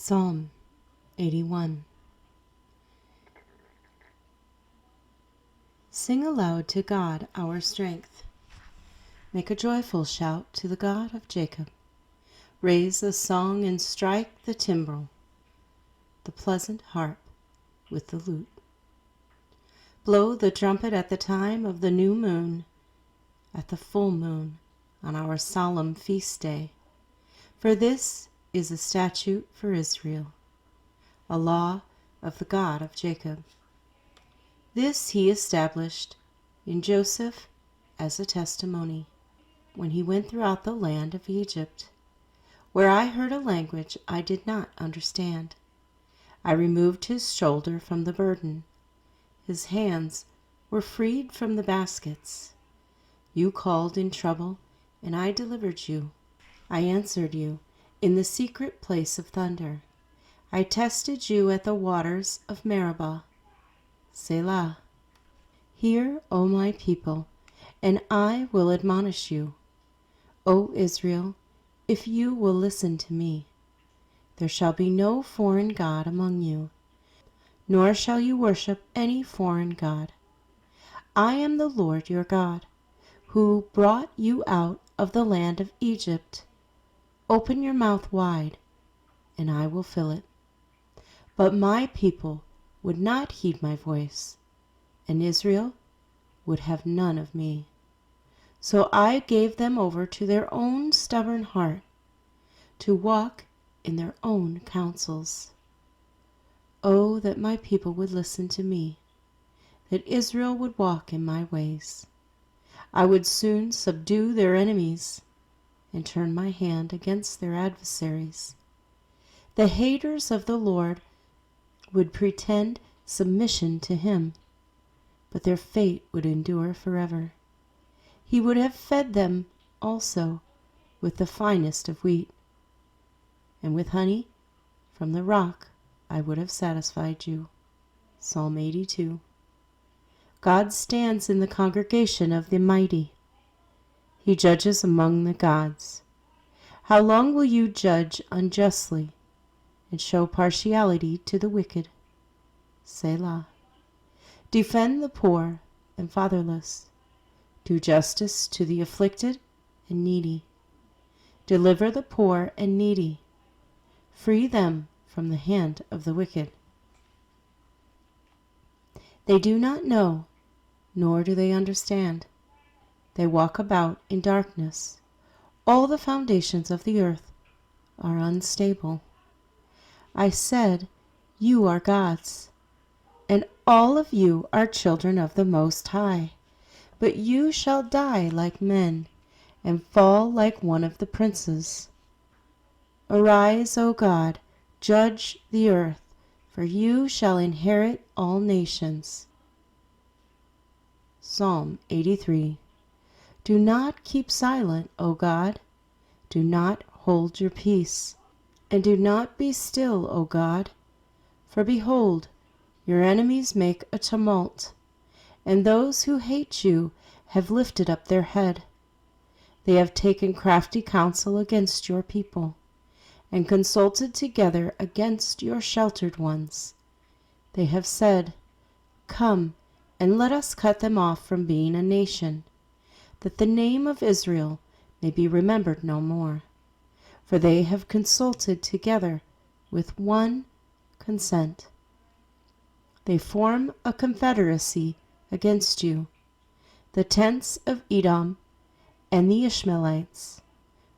Psalm 81. Sing aloud to God our strength. Make a joyful shout to the God of Jacob. Raise a song and strike the timbrel, the pleasant harp with the lute. Blow the trumpet at the time of the new moon, at the full moon, on our solemn feast day. For this is a statute for Israel, a law of the God of Jacob. This he established in Joseph as a testimony, when he went throughout the land of Egypt, where I heard a language I did not understand. I removed his shoulder from the burden. His hands were freed from the baskets. You called in trouble, and I delivered you. I answered you in the secret place of thunder. I tested you at the waters of Meribah. Selah. Hear, O my people, and I will admonish you. O Israel, if you will listen to me, there shall be no foreign god among you, nor shall you worship any foreign god. I am the Lord your God, who brought you out of the land of Egypt. Open your mouth wide, and I will fill it. But my people would not heed my voice, and Israel would have none of me. So I gave them over to their own stubborn heart, to walk in their own counsels. Oh, that my people would listen to me, that Israel would walk in my ways. I would soon subdue their enemies and turn my hand against their adversaries. The haters of the Lord would pretend submission to him, but their fate would endure forever. He would have fed them also with the finest of wheat, and with honey from the rock I would have satisfied you. Psalm 82. God stands in the congregation of the mighty. He judges among the gods. How long will you judge unjustly and show partiality to the wicked? Selah. Defend the poor and fatherless. Do justice to the afflicted and needy. Deliver the poor and needy. Free them from the hand of the wicked. They do not know, nor do they understand. They walk about in darkness. All the foundations of the earth are unstable. I said, you are gods, and all of you are children of the Most High. But you shall die like men, and fall like one of the princes. Arise, O God, judge the earth, for you shall inherit all nations. Psalm 83. Do not keep silent, O God. Do not hold your peace, and do not be still, O God. For behold, your enemies make a tumult, and those who hate you have lifted up their head. They have taken crafty counsel against your people, and consulted together against your sheltered ones. They have said, come, and let us cut them off from being a nation, that the name of Israel may be remembered no more. For they have consulted together with one consent. They form a confederacy against you, the tents of Edom and the Ishmaelites,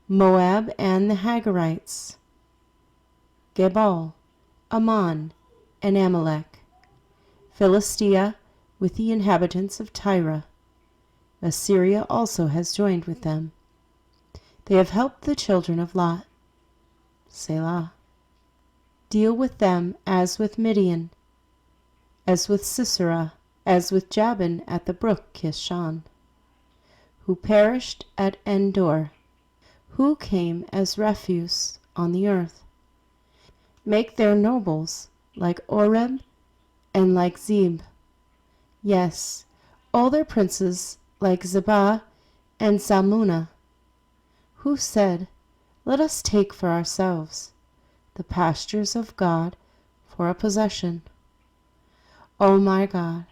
Moab and the Hagarites, Gebal, Ammon, and Amalek, Philistia with the inhabitants of Tyre. Assyria also has joined with them. They have helped the children of Lot. Selah. Deal with them as with Midian, as with Sisera, as with Jabin at the brook Kishon, who perished at Endor, who came as refuse on the earth. Make their nobles like Oreb and like Zeb. Yes, all their princes like Zebah and Zalmunna, who said, let us take for ourselves the pastures of God for a possession. O my God,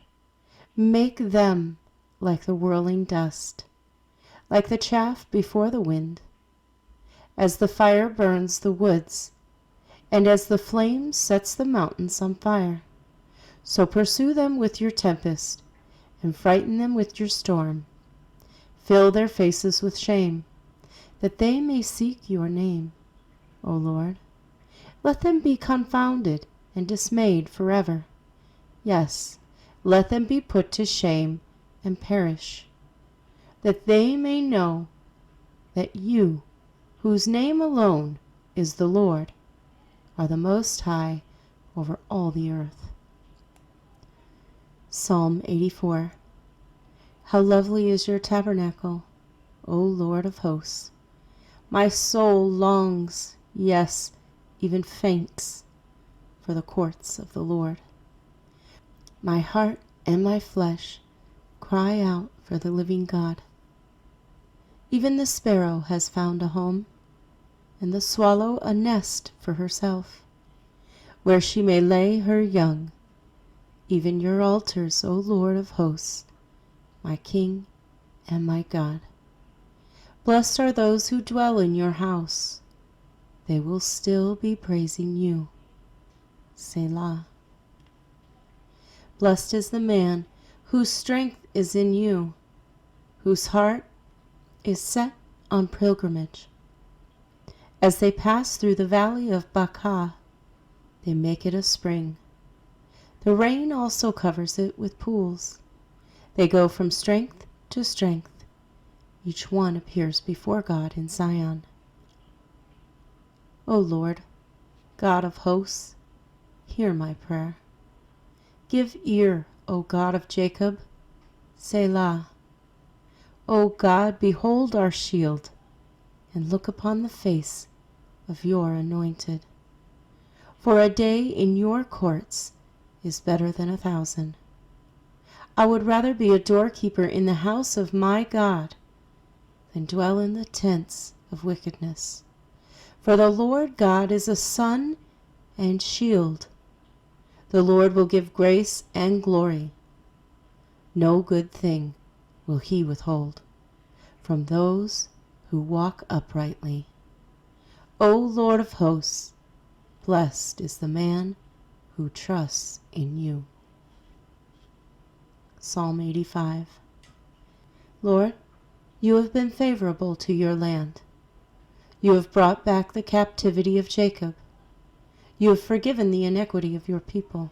make them like the whirling dust, like the chaff before the wind. As the fire burns the woods, and as the flame sets the mountains on fire, so pursue them with your tempest, and frighten them with your storm. Fill their faces with shame, that they may seek your name, O Lord. Let them be confounded and dismayed forever. Yes, let them be put to shame and perish, that they may know that you, whose name alone is the Lord, are the Most High over all the earth. Psalm 84. How lovely is your tabernacle, O Lord of hosts! My soul longs, yes, even faints, for the courts of the Lord. My heart and my flesh cry out for the living God. Even the sparrow has found a home, and the swallow a nest for herself, where she may lay her young. Even your altars, O Lord of hosts, my King and my God. Blessed are those who dwell in your house. They will still be praising you. Selah. Blessed is the man whose strength is in you, whose heart is set on pilgrimage. As they pass through the valley of Baca, they make it a spring. The rain also covers it with pools. They go from strength to strength. Each one appears before God in Zion. O Lord, God of hosts, hear my prayer. Give ear, O God of Jacob, Selah. O God, behold our shield, and look upon the face of your anointed. For a day in your courts is better than 1,000. I would rather be a doorkeeper in the house of my God than dwell in the tents of wickedness. For the Lord God is a sun and shield. The Lord will give grace and glory. No good thing will he withhold from those who walk uprightly. O Lord of hosts, blessed is the man who trusts in you. Psalm 85. Lord, you have been favorable to your land. You have brought back the captivity of Jacob. You have forgiven the iniquity of your people.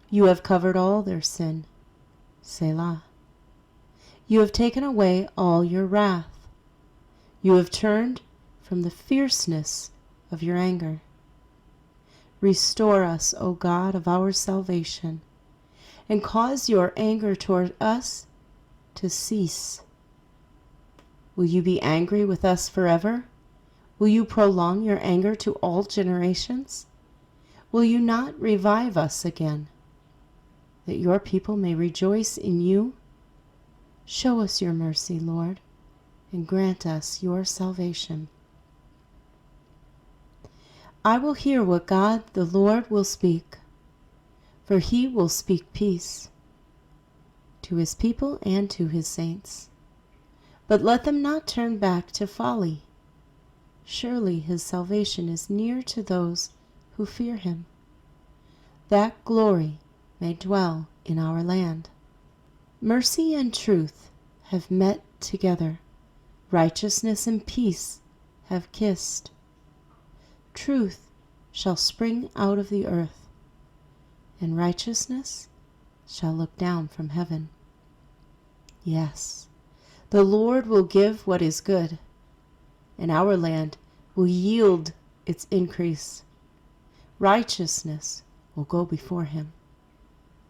You have covered all their sin. Selah. You have taken away all your wrath. You have turned from the fierceness of your anger. Restore us, O God of our salvation, and cause your anger toward us to cease. Will you be angry with us forever? Will you prolong your anger to all generations? Will you not revive us again, that your people may rejoice in you? Show us your mercy, Lord, and grant us your salvation. I will hear what God the Lord will speak, for he will speak peace to his people and to his saints. But let them not turn back to folly. Surely his salvation is near to those who fear him, that glory may dwell in our land. Mercy and truth have met together. Righteousness and peace have kissed. Truth shall spring out of the earth, and righteousness shall look down from heaven. Yes, the Lord will give what is good, and our land will yield its increase. Righteousness will go before him,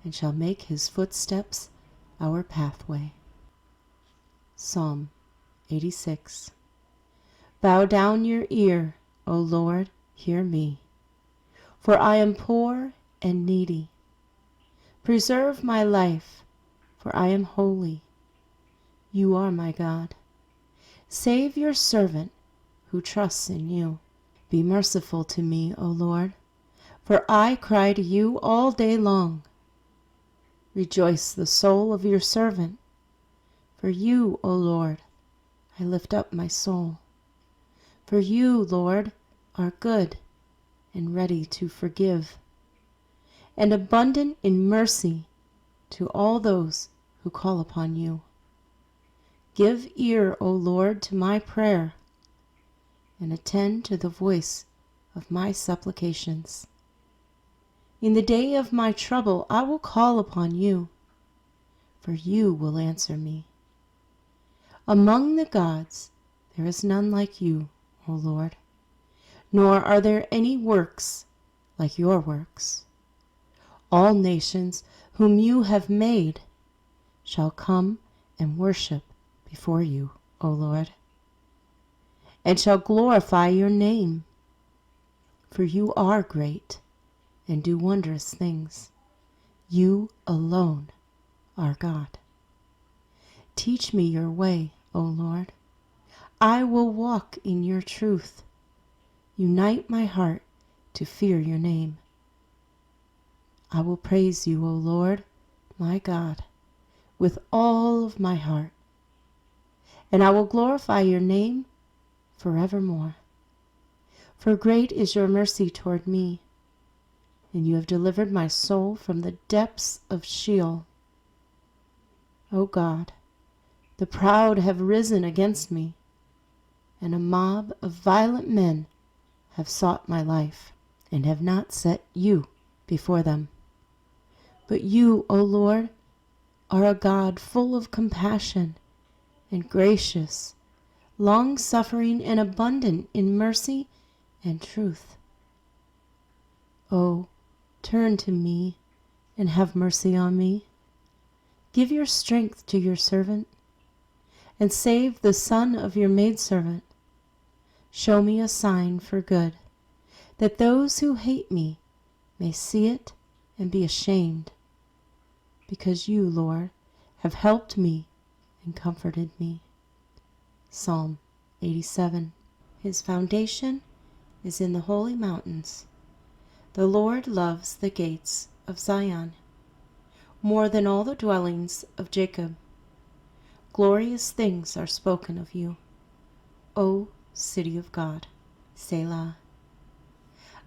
and shall make his footsteps our pathway. Psalm 86. Bow down your ear, O Lord, hear me, for I am poor and needy. Preserve my life, for I am holy. You are my God. Save your servant who trusts in you. Be merciful to me, O Lord, for I cry to you all day long. Rejoice the soul of your servant. For you, O Lord, I lift up my soul. For you, Lord, are good and ready to forgive, and abundant in mercy to all those who call upon you. Give ear, O Lord, to my prayer, and attend to the voice of my supplications. In the day of my trouble I will call upon you, for you will answer me. Among the gods there is none like you, O Lord, nor are there any works like your works. All nations whom you have made shall come and worship before you, O Lord, and shall glorify your name. For you are great and do wondrous things. You alone are God. Teach me your way, O Lord. I will walk in your truth. Unite my heart to fear your name. I will praise you, O Lord, my God, with all of my heart, and I will glorify your name forevermore. For great is your mercy toward me, and you have delivered my soul from the depths of Sheol. O God, the proud have risen against me, and a mob of violent men have sought my life, and have not set you before them. But you, O Lord, are a God full of compassion and gracious, long-suffering and abundant in mercy and truth. O, turn to me and have mercy on me. Give your strength to your servant, and save the son of your maidservant. Show me a sign for good, that those who hate me may see it and be ashamed, because you, Lord, have helped me and comforted me. Psalm 87. His foundation is in the holy mountains. The Lord loves the gates of Zion more than all the dwellings of Jacob. Glorious things are spoken of you, O city of God. Selah.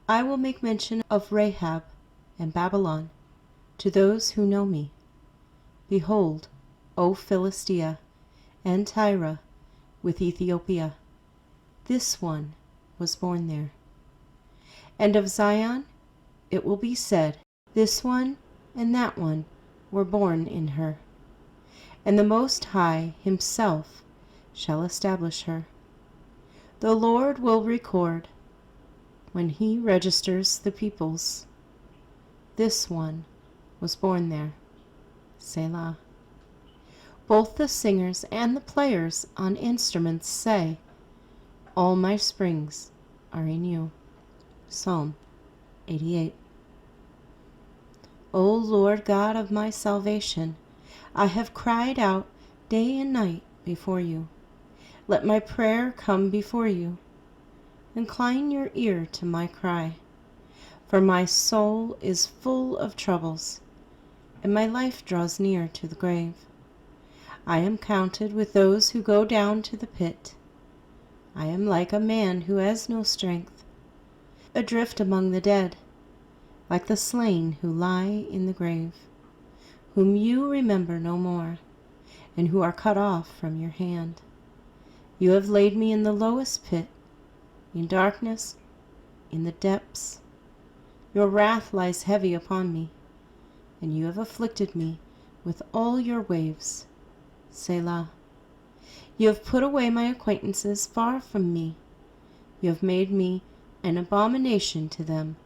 I will make mention of Rahab and Babylon to those who know me. Behold, O Philistia and Tyre with Ethiopia, this one was born there. And of Zion it will be said, this one and that one were born in her. And the Most High himself shall establish her. The Lord will record when he registers the peoples. This one was born there. Selah. Both the singers and the players on instruments say, all my springs are in you. Psalm 88. O Lord God of my salvation, I have cried out day and night before you. Let my prayer come before you. Incline your ear to my cry, for my soul is full of troubles, and my life draws near to the grave. I am counted with those who go down to the pit. I am like a man who has no strength, adrift among the dead, like the slain who lie in the grave, whom you remember no more, and who are cut off from your hand. You have laid me in the lowest pit, in darkness, in the depths. Your wrath lies heavy upon me, and you have afflicted me with all your waves. Selah. You have put away my acquaintances far from me. You have made me an abomination to them.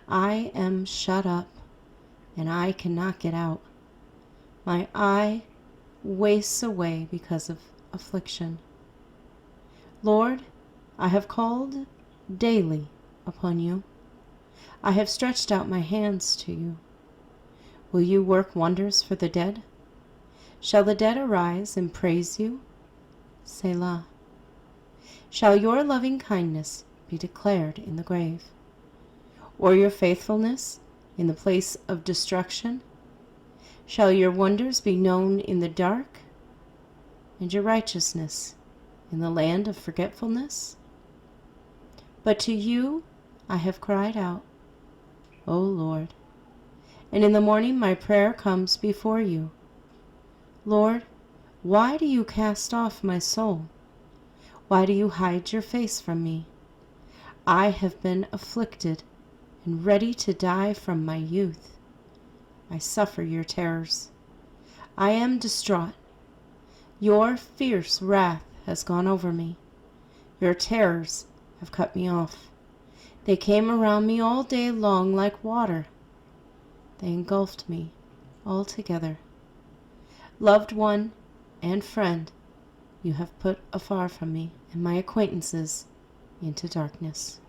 I am shut up, and I cannot get out. My eye wastes away because of affliction. Lord, I have called daily upon you. I have stretched out my hands to you. Will you work wonders for the dead? Shall the dead arise and praise you? Selah. Shall your loving kindness be declared in the grave, or your faithfulness in the place of destruction? Shall your wonders be known in the dark, and your righteousness in the land of forgetfulness? But to you I have cried out, O Lord, and in the morning my prayer comes before you. Lord, why do you cast off my soul? Why do you hide your face from me? I have been afflicted and ready to die from my youth. I suffer your terrors. I am distraught. Your fierce wrath has gone over me. Your terrors have cut me off. They came around me all day long like water. They engulfed me altogether. Loved one and friend, you have put afar from me, and my acquaintances into darkness.